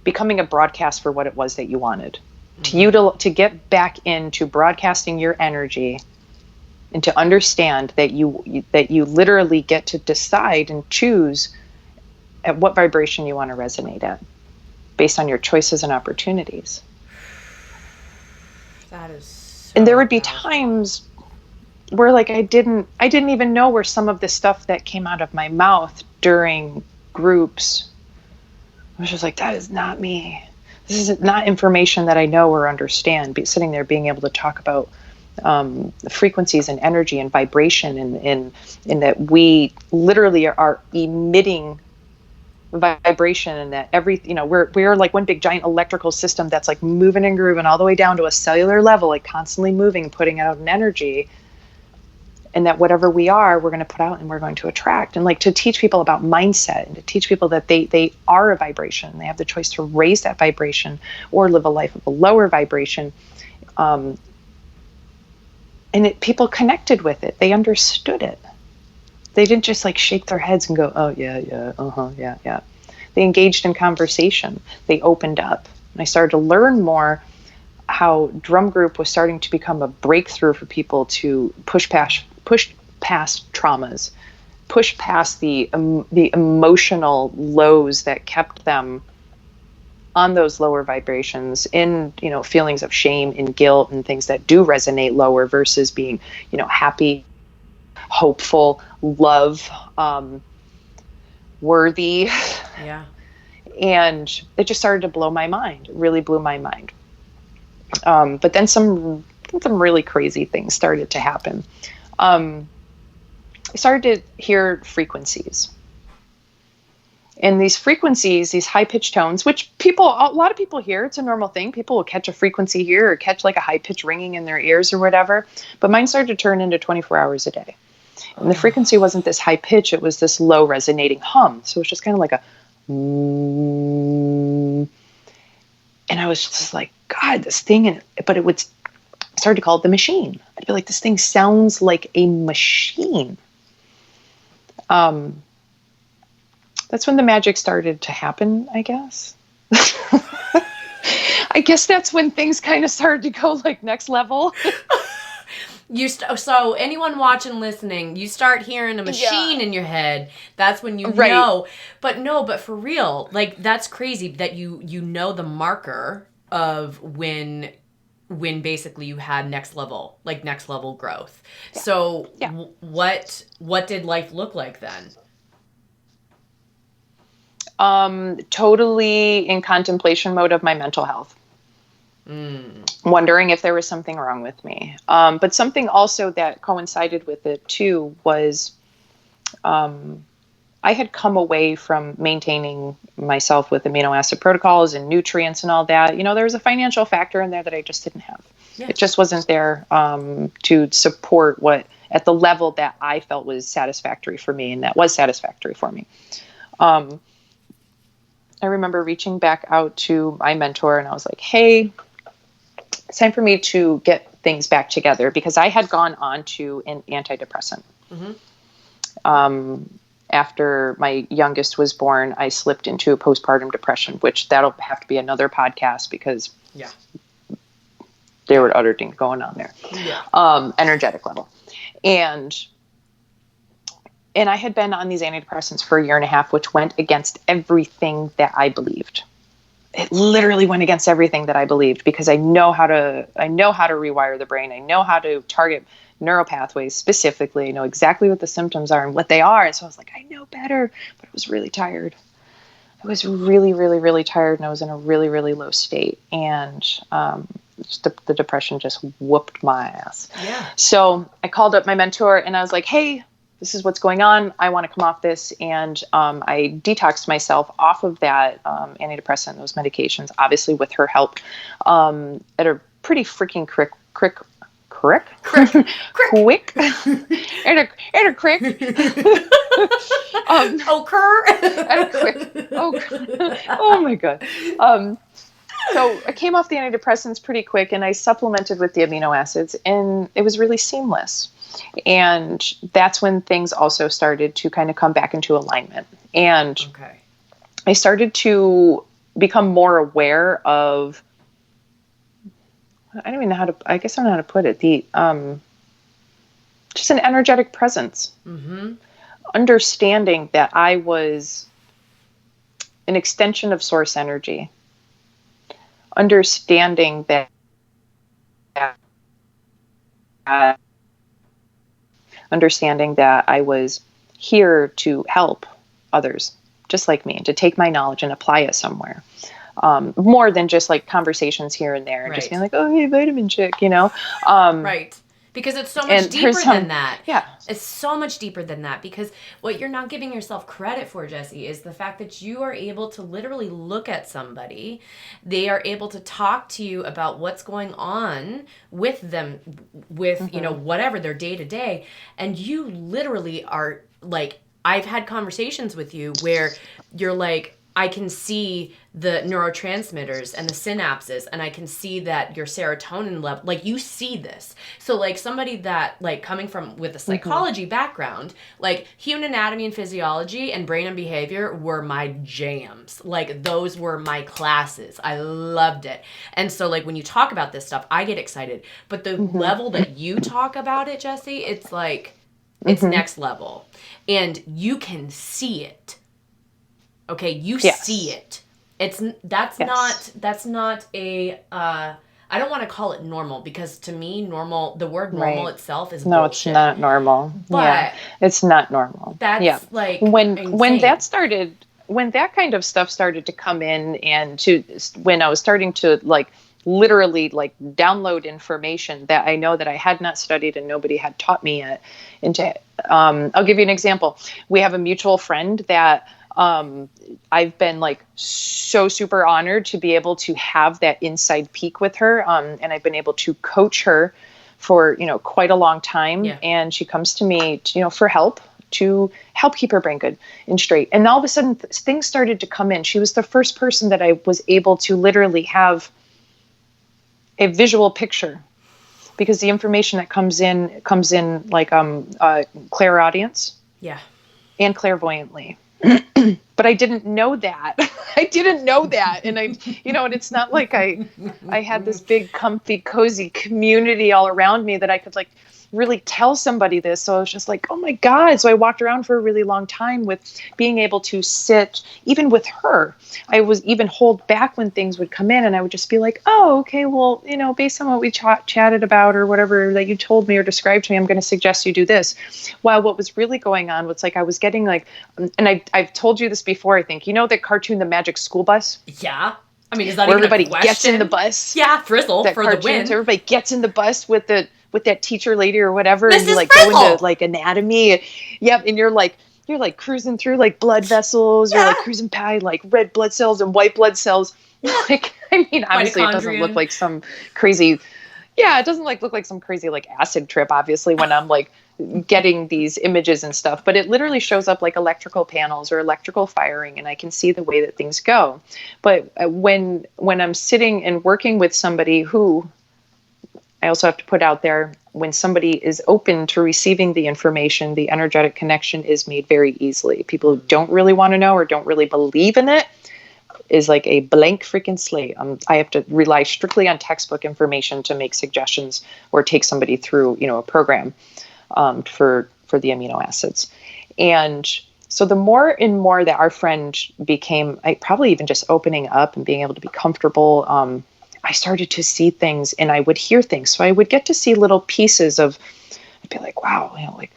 S2: becoming a broadcast for what it was that you wanted. To get back into broadcasting your energy, and to understand that you literally get to decide and choose at what vibration you want to resonate at, based on your choices and opportunities.
S1: That is so
S2: and there would be
S1: powerful.
S2: times where, like, I didn't even know where some of the stuff that came out of my mouth during groups, I was just like, that is not me. This is not information that I know or understand. Sitting there being able to talk about the frequencies and energy and vibration, and that we literally are emitting vibration, and that we're like one big giant electrical system that's like moving and grooving all the way down to a cellular level, like constantly moving, putting out an energy. And that whatever we are, we're going to put out and we're going to attract. And like, to teach people about mindset, and to teach people that they are a vibration. They have the choice to raise that vibration or live a life of a lower vibration. And people connected with it. They understood it. They didn't just like shake their heads and go, oh, yeah, yeah. They engaged in conversation. They opened up. And I started to learn more how drum group was starting to become a breakthrough for people to push past traumas, push past the emotional lows that kept them on those lower vibrations, in feelings of shame and guilt and things that do resonate lower, versus being happy, hopeful, love, worthy.
S1: Yeah.
S2: And it just started to blow my mind. It really blew my mind. But then some really crazy things started to happen. I started to hear frequencies. And these frequencies, these high-pitched tones, which a lot of people hear, it's a normal thing. People will catch a frequency here, or catch like a high-pitched ringing in their ears or whatever. But mine started to turn into 24 hours a day. And the frequency wasn't this high pitch, it was this low resonating hum. So it was just kind of like a and I was just like, God, this thing, but it would start to call it the machine. I'd be like, this thing sounds like a machine. that's when the magic started to happen, I guess. I guess that's when things kind of started to go like next level.
S1: So anyone watching, listening, you start hearing a machine in your head. That's when you know. But for real, like that's crazy that you know the marker of when basically you had next level growth. Yeah. So what did life look like then?
S2: Totally in contemplation mode of my mental health. Wondering if there was something wrong with me. But something also that coincided with it too was I had come away from maintaining myself with amino acid protocols and nutrients and all that. You know, there was a financial factor in there that I just didn't have. Yeah. It just wasn't there to support what at the level that I felt was satisfactory for me, and that was satisfactory for me. I remember reaching back out to my mentor and I was like, hey, it's time for me to get things back together, because I had gone on to an antidepressant. After my youngest was born, I slipped into a postpartum depression, which that'll have to be another podcast because there were other things going on there. Energetic level. And I had been on these antidepressants for a year and a half, which went against everything that I believed. It literally went against everything that I believed, because I know how to rewire the brain. I know how to target neural pathways specifically. I know exactly what the symptoms are and what they are. And so I was like, I know better, but I was really tired. I was really, really, really tired, and I was in a really, really low state. And the depression just whooped my ass. Yeah. So I called up my mentor and I was like, hey, this is what's going on. I want to come off this. And I detoxed myself off of that antidepressant, those medications, obviously with her help, at a pretty freaking quick. Oh my God. So I came off the antidepressants pretty quick, and I supplemented with the amino acids, and it was really seamless. And that's when things also started to kind of come back into alignment. And I started to become more aware of, I don't even know how to, I guess I don't know how to put it, the just an energetic presence. Understanding that I was an extension of source energy. Understanding that I was here to help others just like me, and to take my knowledge and apply it somewhere. More than just like conversations here and there, and just being like, oh, hey, vitamin chick, you know?
S1: Right. Because it's so much deeper than that.
S2: Yeah.
S1: It's so much deeper than that, because what you're not giving yourself credit for, Jessie, is the fact that you are able to literally look at somebody. They are able to talk to you about what's going on with them, with, you know, whatever their day to day. And you literally are like, I've had conversations with you where you're like, I can see the neurotransmitters and the synapses, and I can see that your serotonin level, like you see this. So like somebody that like coming from with a psychology background, like human anatomy and physiology and brain and behavior were my jams. Like those were my classes. I loved it. And so like when you talk about this stuff, I get excited. But the level that you talk about it, Jessie, it's like, it's next level. And you can see it. Okay, you see it. That's not a I don't want to call it normal, because to me normal, the word normal itself is bullshit.
S2: It's not normal. But it's not normal.
S1: That's like
S2: when that kind of stuff started to come in, and when I was starting to like literally like download information that I know that I had not studied and nobody had taught me yet. I'll give you an example. We have a mutual friend that I've been like so super honored to be able to have that inside peek with her. And I've been able to coach her for, quite a long time. Yeah. And she comes to me, for help, to help keep her brain good and straight. And all of a sudden things started to come in. She was the first person that I was able to literally have a visual picture, because the information that comes in like clairaudience.
S1: Yeah.
S2: And clairvoyantly. But but I didn't know that. I didn't know that. And and it's not like I had this big, comfy, cozy community all around me that I could like really tell somebody this. So I was just like, oh my God. So I walked around for a really long time with being able to sit, even with her. I was even hold back when things would come in, and I would just be like, oh, okay, well, based on what we chatted about or whatever that you told me or described to me, I'm going to suggest you do this. While what was really going on was like, I was getting like, and I've told you this before, I think, the cartoon, The Magic School Bus?
S1: Yeah. I mean, is that
S2: where
S1: even
S2: everybody
S1: a question?
S2: Gets in the bus?
S1: Yeah, Frizzle
S2: that
S1: for
S2: cartoon,
S1: the win.
S2: So everybody gets in the bus with that teacher lady or whatever,
S1: Mrs.
S2: and you like
S1: Frizzle.
S2: go into like anatomy. Yep, and you're like cruising through like blood vessels, or like cruising by like red blood cells and white blood cells. Like, I mean, obviously it doesn't look like some crazy. Yeah, it doesn't like look like some crazy like acid trip, obviously, when I'm like getting these images and stuff, but it literally shows up like electrical panels or electrical firing, and I can see the way that things go. But when I'm sitting and working with somebody who, I also have to put out there, when somebody is open to receiving the information, the energetic connection is made very easily. People who don't really want to know or don't really believe in it is like a blank freaking slate. I have to rely strictly on textbook information to make suggestions or take somebody through, a program for the amino acids. And so the more and more that our friend became, probably even just opening up and being able to be comfortable, I started to see things and I would hear things. So I would get to see little pieces of, I'd be like, wow, like,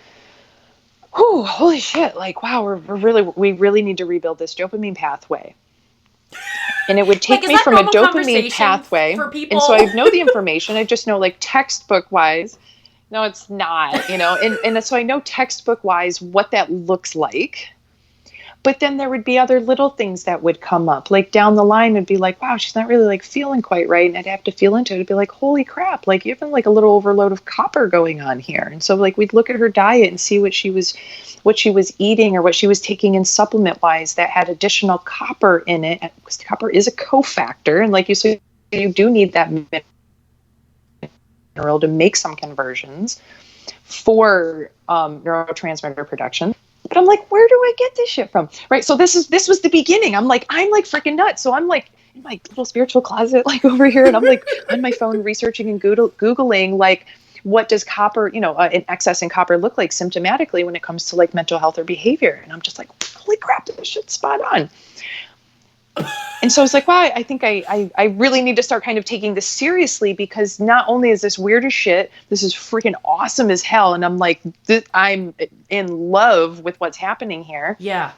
S2: whew, holy shit, like, wow, we really need to rebuild this dopamine pathway. And it would take me from a dopamine pathway.
S1: For people?
S2: And so I know the information. I just know like textbook wise. No, it's not, and so I know textbook wise what that looks like. But then there would be other little things that would come up, like down the line, it'd be like, wow, she's not really like feeling quite right. And I'd have to feel into it. It'd be like, holy crap, like even like a little overload of copper going on here. And so like we'd look at her diet and see what she was eating or what she was taking in supplement wise that had additional copper in it. Because copper is a cofactor. And like you said, you do need that mineral to make some conversions for neurotransmitter production. But I'm like, where do I get this shit from? Right. So this was the beginning. I'm like freaking nuts. So I'm like in my little spiritual closet, like over here, and I'm like on my phone researching and Googling like, what does copper, an excess in copper look like symptomatically when it comes to like mental health or behavior? And I'm just like, holy crap, this shit's spot on. And so I was like, wow, I think I really need to start kind of taking this seriously, because not only is this weird as shit, this is freaking awesome as hell. And I'm like, I'm in love with what's happening here.
S1: Yeah.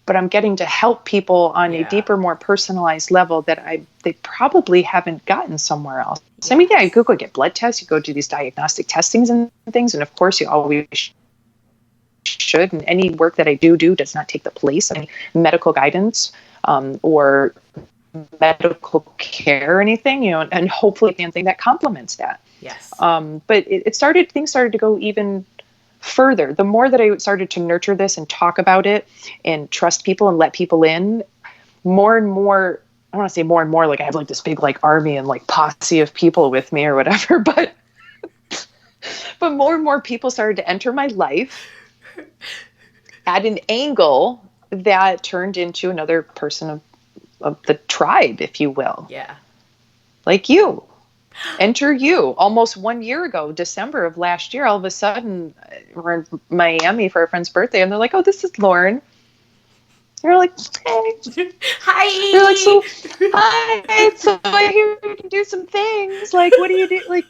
S2: But I'm getting to help people on a deeper, more personalized level that they probably haven't gotten somewhere else. Yes. I mean, yeah, you go get blood tests, you go do these diagnostic testings and things. And of course you always should. And any work that I do does not take the place of any medical guidance or medical care or anything, and hopefully something that complements that.
S1: Yes.
S2: But things started to go even further. The more that I started to nurture this and talk about it and trust people and let people in, more and more, I don't want to say more and more, like I have like this big like army and like posse of people with me or whatever, but more and more people started to enter my life at an angle that turned into another person of the tribe, if you will.
S1: Yeah. Like
S2: you. Enter you. Almost 1 year ago, December of last year, all of a sudden, we're in Miami for our friend's birthday, and they're like, oh, this is Lauren. You're like, hey.
S1: Hi.
S2: You're like, so, hi. So I hear you can do some things. Like, what do you do? Like,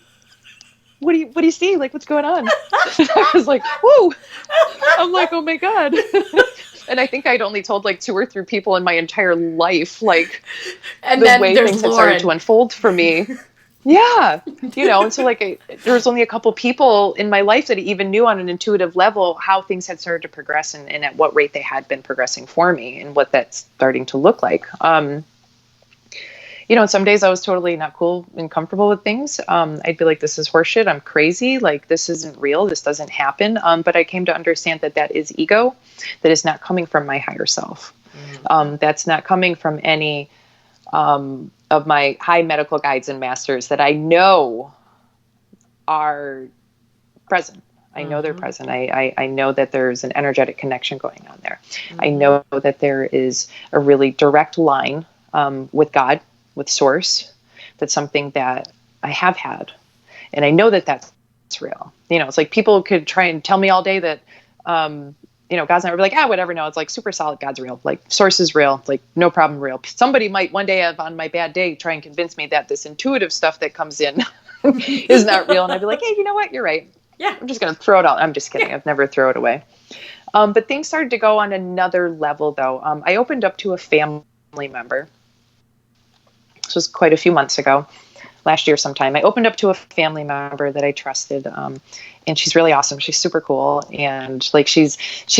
S2: what do you see? Like, what's going on? I was like, whoa. I'm like, oh my God. And I think I'd only told like 2 or 3 people in my entire life, like
S1: and
S2: the
S1: then
S2: way things had started to unfold for me. Yeah. And so like there was only a couple people in my life that even knew on an intuitive level how things had started to progress and at what rate they had been progressing for me and what that's starting to look like. And some days I was totally not cool and comfortable with things. I'd be like, this is horseshit. I'm crazy. Like, this isn't real. This doesn't happen. But I came to understand that is ego. That is not coming from my higher self. Mm-hmm. That's not coming from any of my high medical guides and masters that I know are present. I know they're present. I know that there's an energetic connection going on there. I know that there is a really direct line with God, with Source. That's something that I have had. And I know that that's real. You know, it's like people could try and tell me all day that, you know, God's not real. Like, whatever. No, it's like super solid. God's real. Like, Source is real. It's like, no problem, real. Somebody might one day have, on my bad day, try and convince me that this intuitive stuff that comes in is not real. And I'd be like, hey, you know what? You're right.
S1: Yeah.
S2: I'm just going to throw it out. I'm just kidding. Yeah. I've never throw it away. But things started to go on another level, though. I opened up to a family member. This was quite a few months ago, last year sometime. I opened up to a family member that I trusted, and she's really awesome. She's super cool, and like she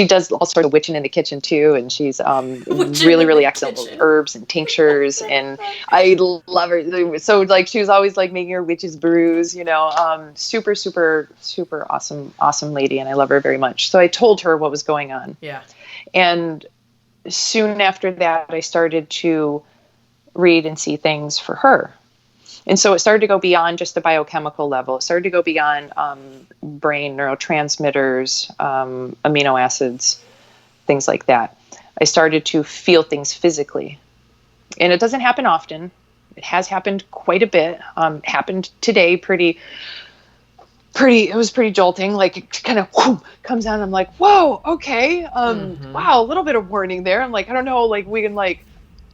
S2: does all sorts of witching in the kitchen too, and she's really excellent with herbs and tinctures, and I love her. So like she was always like making her witch's brews, you know. Super awesome lady, and I love her very much. So I told her what was going on.
S1: Yeah.
S2: And soon after that, I started to read and see things for her. And so it started to go beyond just the biochemical level. It started to go beyond brain neurotransmitters, amino acids, things like that. I started to feel things physically. And it doesn't happen often. It has happened quite a bit. Happened today it was pretty jolting. Like it kind of comes down. I'm like, whoa, okay. Wow, a little bit of warning there. I'm like, I don't know, like we can like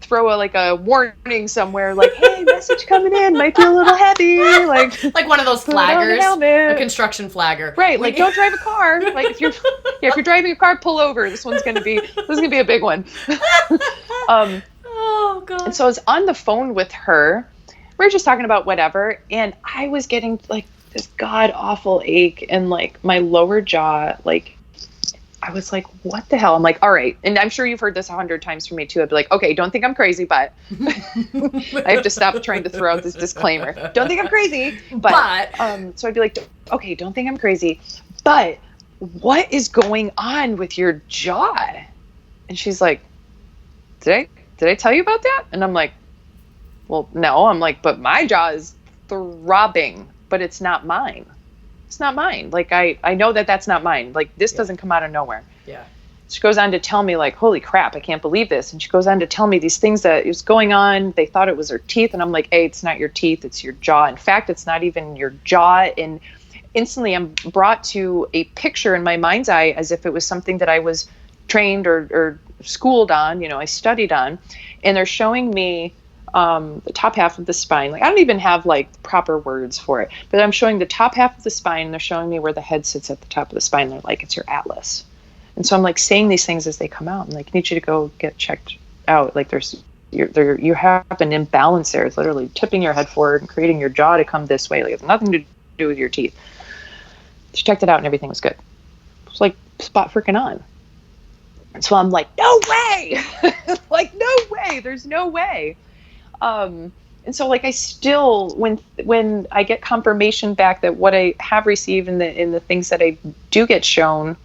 S2: throw a warning somewhere, like, hey, message coming in, might be a little heavy, like
S1: one of those flaggers, a construction flagger,
S2: right? Like, don't drive a car. Like if you're driving a car, pull over. This is gonna be a big one.
S1: Oh god.
S2: And so I was on the phone with her. We were just talking about whatever, and I was getting like this god awful ache and like my lower jaw, like. I was like, what the hell? I'm like, all right. And I'm sure you've heard this 100 times from me too. I'd be like, okay, don't think I'm crazy, but I have to stop trying to throw out this disclaimer. Don't think I'm crazy, but so I'd be like, okay, don't think I'm crazy, but what is going on with your jaw? And she's like, did I tell you about that? And I'm like, well, no. I'm like, but my jaw is throbbing, but it's not mine. It's not mine. Like, I know that that's not mine. Like, this doesn't come out of nowhere.
S1: Yeah.
S2: She goes on to tell me, like, holy crap, I can't believe this. And she goes on to tell me these things that is going on. They thought it was her teeth. And I'm like, hey, it's not your teeth. It's your jaw. In fact, it's not even your jaw. And instantly I'm brought to a picture in my mind's eye as if it was something that I was trained or schooled on, you know, I studied on. And they're showing me the top half of the spine. Like, I don't even have like proper words for it, but I'm showing the top half of the spine, and they're showing me where the head sits at the top of the spine. They're like, it's your atlas. And so I'm like saying these things as they come out. I'm like, I need you to go get checked out. Like you have an imbalance there. It's literally tipping your head forward and creating your jaw to come this way. Like, it has nothing to do with your teeth. She checked it out and everything was good. It was like spot freaking on. And so I'm like, no way. Like, no way. There's no way. And so like I still, when I get confirmation back that what I have received in the things that I do get shown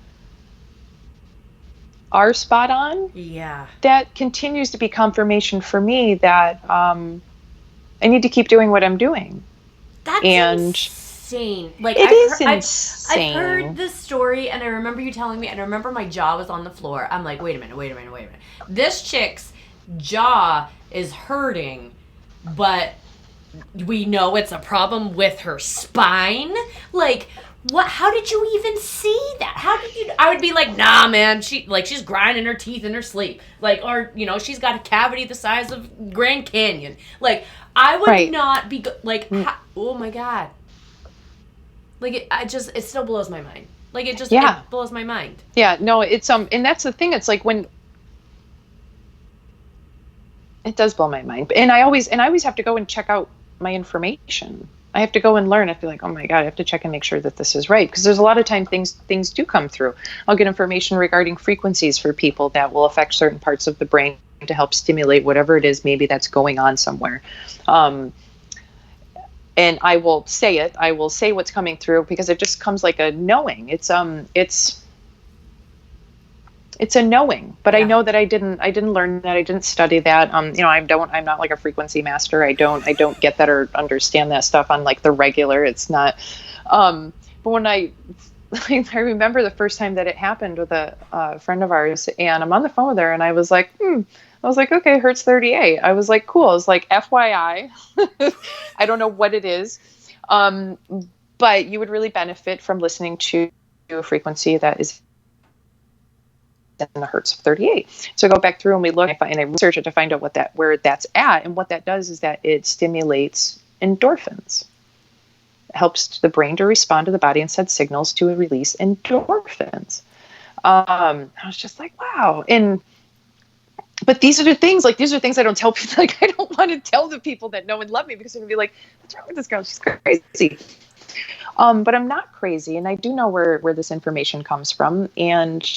S2: are spot on.
S1: Yeah. That
S2: continues to be confirmation for me that, I need to keep doing what I'm doing.
S1: That's insane. Like
S2: insane.
S1: I've heard this story and I remember you telling me, and I remember my jaw was on the floor. I'm like, wait a minute. This chick's jaw is hurting, but we know it's a problem with her spine. Like, what? How did you even see that? How did you? I would be like, nah, man. She's grinding her teeth in her sleep. Like, or you know, she's got a cavity the size of Grand Canyon. Like, I would not be like, oh my god. Like, it still blows my mind. Like, it blows my mind.
S2: Yeah, no, it's and that's the thing. It's like when. It does blow my mind. And I always have to go and check out my information. I have to go and learn. I feel like, oh my God, I have to check and make sure that this is right. Because there's a lot of time things do come through. I'll get information regarding frequencies for people that will affect certain parts of the brain to help stimulate whatever it is maybe that's going on somewhere. And I will say it. I will say what's coming through because it just comes like a knowing. It's a knowing, but I know that I didn't learn that. I didn't study that. I'm not like a frequency master. I don't get that or understand that stuff on like the regular. It's not, but when I I remember the first time that it happened with a friend of ours, and I'm on the phone with her, and I was like, I was like, okay, Hertz 38. I was like, cool. I was like, FYI, I don't know what it is, but you would really benefit from listening to a frequency that is in the Hertz of 38. So I go back through and we look and I research it to find out where that's at, and what that does is that it stimulates endorphins. Helps the brain to respond to the body and send signals to release endorphins. I was just like, wow. But these are things I don't tell people. Like, I don't want to tell the people that know and love me, because they're going to be like, what's wrong with this girl? She's crazy. But I'm not crazy. And I do know where this information comes from. And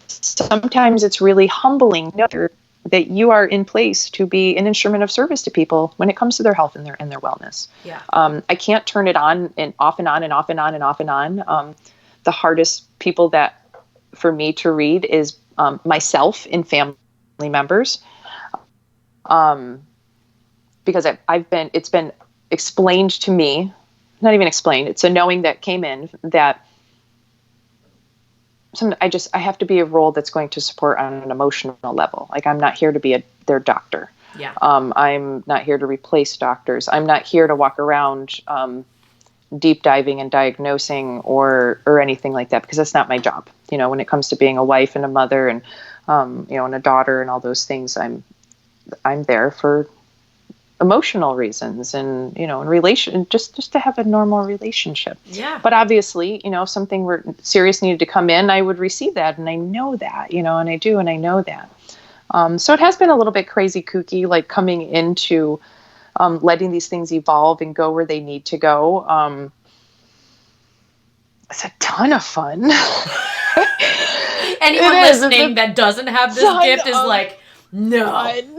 S2: sometimes it's really humbling to know that you are in place to be an instrument of service to people when it comes to their health and their wellness.
S1: Yeah.
S2: I can't turn it on and off and on and off and on and off and on. The hardest people that for me to read is myself and family members, because it's been explained to me, not even explained. It's a knowing that came in that I have to be a role that's going to support on an emotional level. Like, I'm not here to be their doctor.
S1: Yeah.
S2: I'm not here to replace doctors. I'm not here to walk around deep diving and diagnosing or anything like that, because that's not my job. When it comes to being a wife and a mother and and a daughter and all those things, I'm there for emotional reasons and relation, just to have a normal relationship.
S1: Yeah.
S2: But obviously, if something were serious needed to come in, I would receive that, and I know that, and I do, and I know that. So it has been a little bit crazy, kooky, like coming into letting these things evolve and go where they need to go. It's a ton of fun.
S1: Anyone listening that doesn't have this gift is like, no.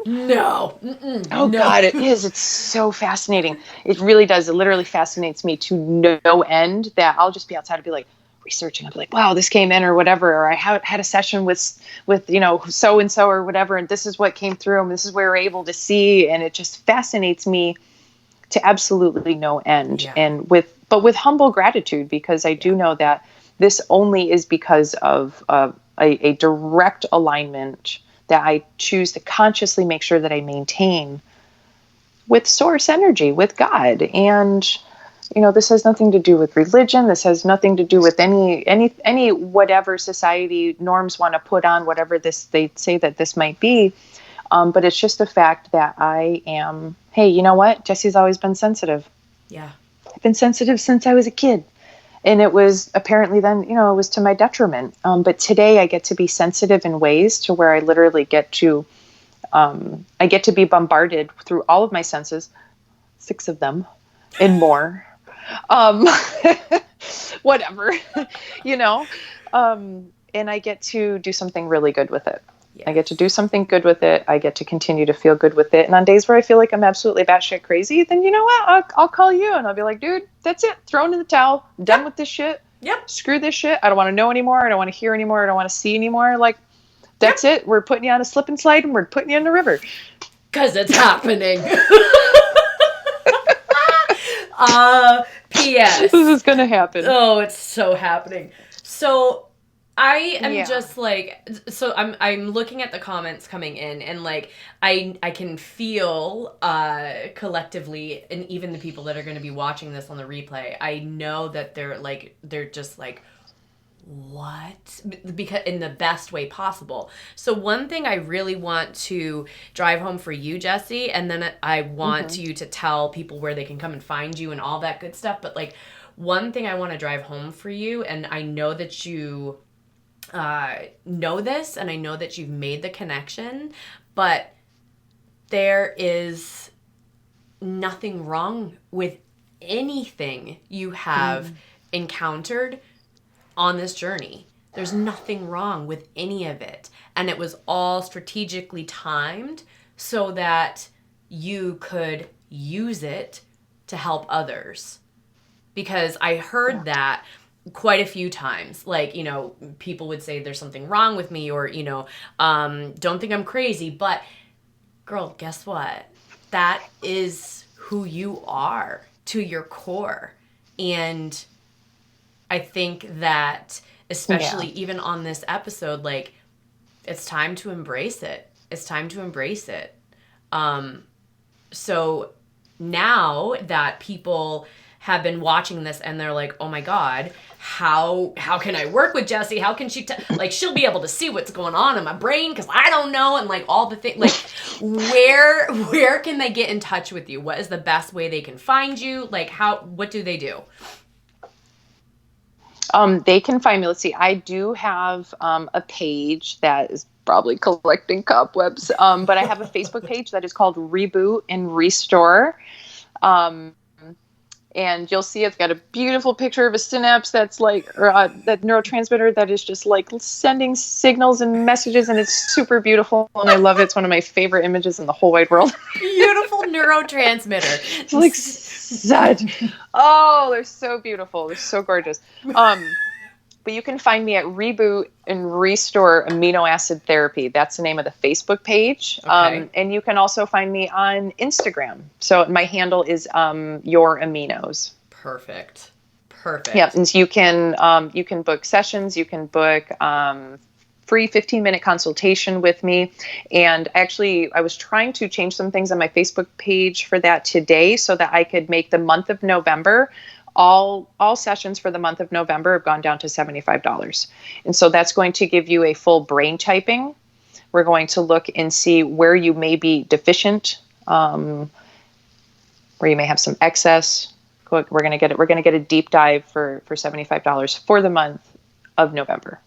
S2: Oh, no. God, it is. It's so fascinating. It really does. It literally fascinates me to no end, that I'll just be outside and be like researching. I'll be like, wow, this came in or whatever. Or I had a session with so-and-so or whatever, and this is what came through, and this is where we're able to see. And it just fascinates me to absolutely no end.
S1: Yeah.
S2: And with humble gratitude, because I do know that this only is because of a direct alignment that I choose to consciously make sure that I maintain with source energy, with God. And, this has nothing to do with religion. This has nothing to do with any whatever society norms want to put on, whatever they say that this might be. But it's just the fact that I am, hey, you know what? Jessie's always been sensitive.
S1: Yeah.
S2: I've been sensitive since I was a kid. And it was apparently then, it was to my detriment. But today I get to be sensitive in ways to where I literally get to be bombarded through all of my senses, 6 of them and more. Whatever, and I get to do something really good with it. Yes. I get to do something good with it. I get to continue to feel good with it. And on days where I feel like I'm absolutely batshit crazy, then you know what? I'll call you and I'll be like, dude, that's it. Thrown in the towel. I'm done with this shit.
S1: Yep.
S2: Screw this shit. I don't want to know anymore. I don't want to hear anymore. I don't want to see anymore. Like, that's it. We're putting you on a slip and slide and we're putting you in the river.
S1: 'Cause it's happening. P.S.
S2: This is going to happen.
S1: Oh, it's so happening. So I am just like, so I'm looking at the comments coming in, and like I can feel collectively, and even the people that are going to be watching this on the replay, I know that they're just like, what? Because in the best way possible. So one thing I really want to drive home for you, Jessie, and then I want you to tell people where they can come and find you and all that good stuff. But like, one thing I want to drive home for you, and I know that you know this, and I know that you've made the connection, but there is nothing wrong with anything you have encountered on this journey. There's nothing wrong with any of it. And it was all strategically timed so that you could use it to help others. Because I heard that quite a few times. Like, people would say there's something wrong with me, or, don't think I'm crazy. But girl, guess what? That is who you are to your core. And I think that especially even on this episode, like, it's time to embrace it. It's time to embrace it. So now that people have been watching this and they're like, oh my God, how can I work with Jessie? How can she, like, she'll be able to see what's going on in my brain because I don't know. And like all the things, like where can they get in touch with you? What is the best way they can find you? Like what do they do?
S2: They can find me. Let's see. I do have a page that is probably collecting cobwebs, but I have a Facebook page that is called Reboot and Restore. And you'll see it's got a beautiful picture of a synapse that's like that neurotransmitter that is just like sending signals and messages, and it's super beautiful, and I love it. It's one of my favorite images in the whole wide world.
S1: Beautiful neurotransmitter.
S2: It's like such. Oh, they're so beautiful. They're so gorgeous. But you can find me at Reboot and Restore Amino Acid Therapy. That's the name of the Facebook page.
S1: Okay.
S2: And you can also find me on Instagram. So my handle is Your Aminos.
S1: Perfect.
S2: Yeah, and so you can book sessions. You can book free 15-minute consultation with me. And actually, I was trying to change some things on my Facebook page for that today so that I could make the month of November. All sessions for the month of November have gone down to $75. And so that's going to give you a full brain typing. We're going to look and see where you may be deficient, where you may have some excess. We're going to get a deep dive for $75 for the month of November.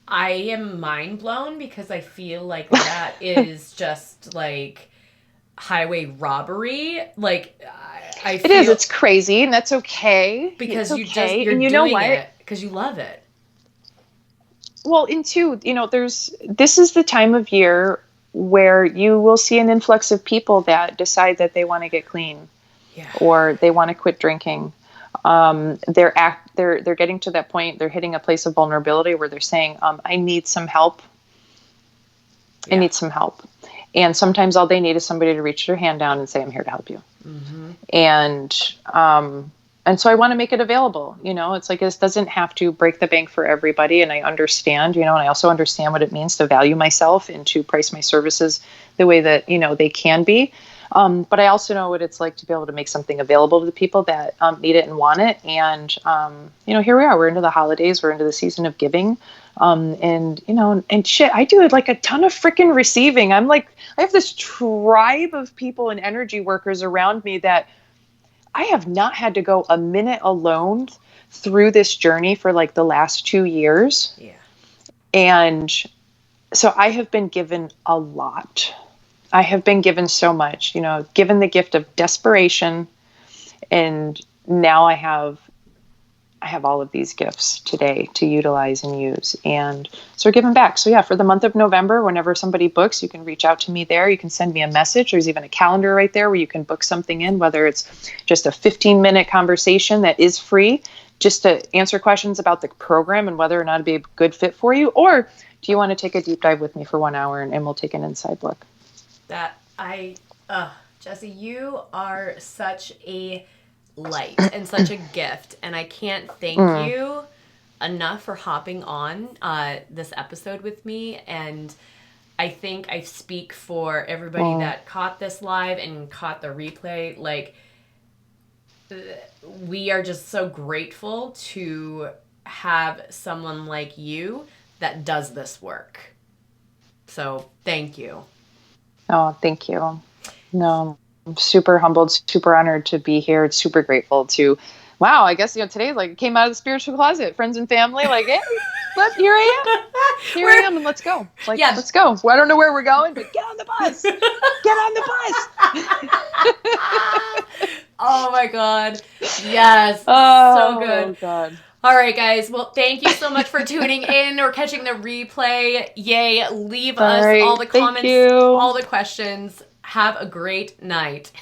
S1: I am mind blown because I feel like that is just like highway robbery. Like I feel,
S2: it is. It's crazy, and that's okay.
S1: Because
S2: you're
S1: and you doing it because you love it.
S2: Well, and two, this is the time of year where you will see an influx of people that decide that they want to get clean, or they want to quit drinking. They're getting to that point. They're hitting a place of vulnerability where they're saying, "I need some help. I need some help." And sometimes all they need is somebody to reach their hand down and say, "I'm here to help you." Mm-hmm. And so I want to make it available. It's like, this doesn't have to break the bank for everybody. And I understand, and I also understand what it means to value myself and to price my services the way that, they can be. But I also know what it's like to be able to make something available to the people that need it and want it. And, here we are. We're into the holidays. We're into the season of giving. And shit, I do like a ton of freaking receiving. I have this tribe of people and energy workers around me that I have not had to go a minute alone through this journey for like the last 2 years.
S1: Yeah.
S2: And so I have been given a lot. I have been given so much, given the gift of desperation. And now I have all of these gifts today to utilize and use. And so we're giving back. So yeah, for the month of November, whenever somebody books, you can reach out to me there. You can send me a message. There's even a calendar right there where you can book something in, whether it's just a 15-minute conversation that is free, just to answer questions about the program and whether or not it'd be a good fit for you. Or do you want to take a deep dive with me for 1 hour and we'll take an inside look?
S1: Jessie, you are such a light and such a gift, and I can't thank you enough for hopping on this episode with me. And I think I speak for everybody that caught this live and caught the replay. Like, we are just so grateful to have someone like you that does this work. So thank you.
S2: Oh, thank you. No, I'm super humbled, super honored to be here. It's super grateful to, wow, I guess, today, like, came out of the spiritual closet, friends and family, like, hey, but here I am. Here I am, and let's go. Like, let's go. Well, I don't know where we're going, but get on the bus. Get on the bus.
S1: Oh, my God. Yes. So good.
S2: Oh, God.
S1: All right, guys. Well, thank you so much for tuning in or catching the replay. Yay. Leave us all the comments, all the questions. Have a great night.